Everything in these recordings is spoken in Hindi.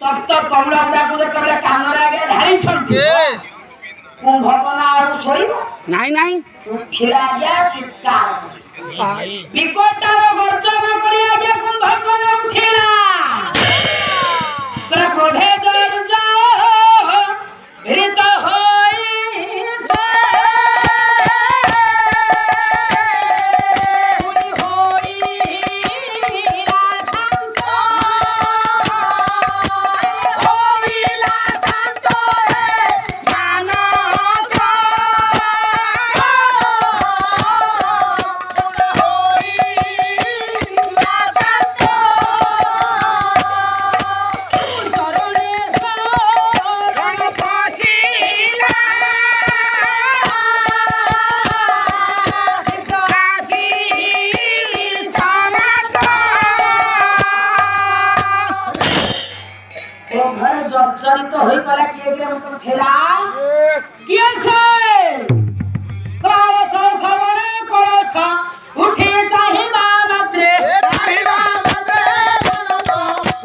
तब तो कमला गुड़ाक जो कामरे आगे ढाई कुंभकर्ण और शोब ना उठिला गया चित्कार विकटार गर्जना करी आगे कुंभकर्ण उठिला क्रोधे जर जाओ हृत जर्जरित होई कला किए के मतलब ठेला किए से क्लास सवने कलश उठी चाहिबा मात्रे चाहिबा मात्रे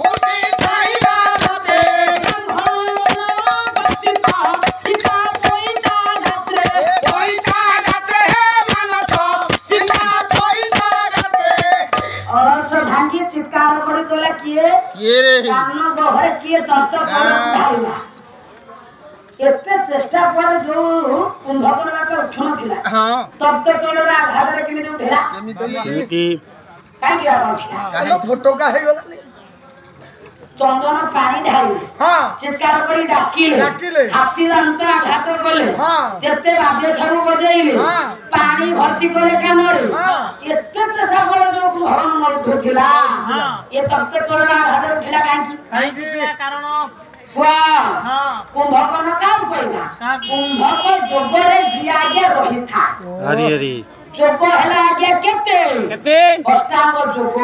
उठी चाहिबा मात्रे बत्तिता सीता कोइता गात्रे हे मानस सीता कोइता गात्रे और सब भांगी चित्कार करे कला किए रे कान गोहर किए तंत ढाइला एते चेष्टा पर जो कुंभकर्ण बापे उठ नथिला हां तब तो तोलरा आघात रे केमिति उठेला केमिति काई किया उठिला काई फोटो का हे गला चंदन पानी ढाइले हां चित्कार करी डाकिले हाथी दांत आघात कले हां जते बाद्य सब बजेइले हां पानी भर्ती करे कानरे हां एते चेष्टा पर जो कुंभकर्ण न उठिला हां ये तब तो तोलरा आघात रे उठिला काई की कारण कुंभकर्ण काम कइला कुंभक जोगरे जी आगे रही था अरे जोग हला आगे केते अष्टांग जोग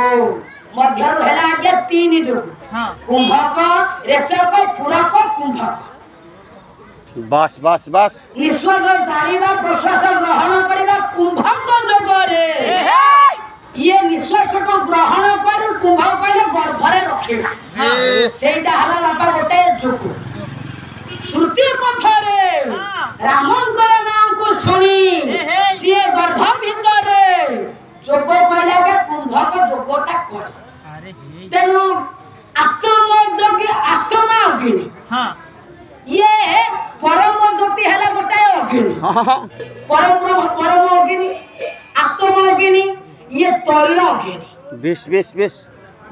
मध्य हला आगे 3 जोग कुंभक रेचक पुरक कुंभक बस बस बस निश्वास जानिबा प्रश्वास ग्रहण करिबा कुंभक जोगरे ये निश्वास को ग्रहण कर कुंभक कहले गर्भरे रखिबा सेटा हला बापा गोटे जोग श्रुति पथरे रामंकर नाम को सुनी से गर्भ भितरे जोग कहला के कुंभक जोगटा कर तेनु आत्मयोगी आत्मा अग्नि हां ये परम ज्योति हला गोटे अग्नि परम अग्नि आत्मा अग्नि ये तैल अग्नि बेस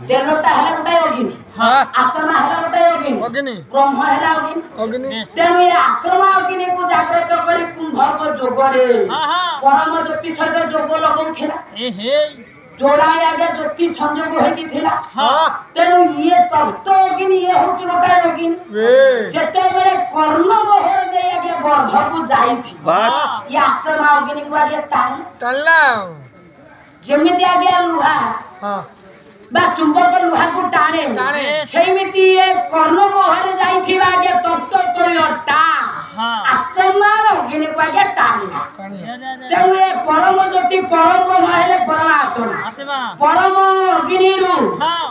तेलटा हला गोटे अग्नि हां आत्मा हला गोटे अग्नि ब्रह्म हला अग्नि तेनु ये आत्मा अग्नि को जागृत करी कुंभक जोगरे परम ज्योति सहित जोग लगौथिला जोड़ा आगे ज्योति संयोग होई थिला हां तेनु ये तत्व अग्नि ये होची गोटे अग्नि जते बेले कर्म मोहर दे आगे गर्भ को जाई छी बस ये आत्मा अग्नि को आगे ताला जेमिति आगे लुहा हां बा चुंबक लुहा को टाणे सेमिति ये कर्म मोहर जाई थिबा आगे तत्व तोयटा हां आत्मा अग्नि को आगे टाणिला तेनु ये परम ज्योति परम ब्रह्म हेले परमात्मा परम अग्नि रु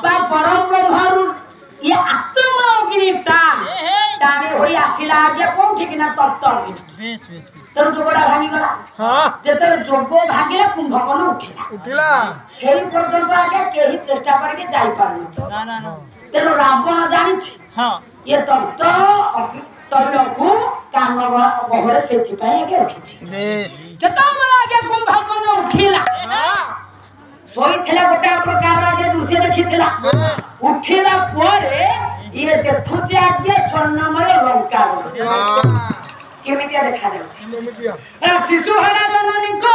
बा परम ब्रह्म रु ये आत्मा अग्नि टाणे होई आसिला आगे कोठी किना तत्व अग्नि तेनु जोगडा भांगी गला हां जेतरे जोग भागिला कुंभकर्ण उठिला सेही पर्यंत आगे केही चेष्टा करके जाई पारनु ना तेनु रावण जानि छी हां ये तत्व तैलकु कान गहरे सेथि पय आगे रखिछि जता मला आगे कुंभकर्ण उठिला सोई थिला गोटा प्रकार आगे दृश्य देखिथिला उठिला परे ये देखुछि आगे स्वर्णमय लंका केमितिया देखा जाउछि शिशु हरा जननी को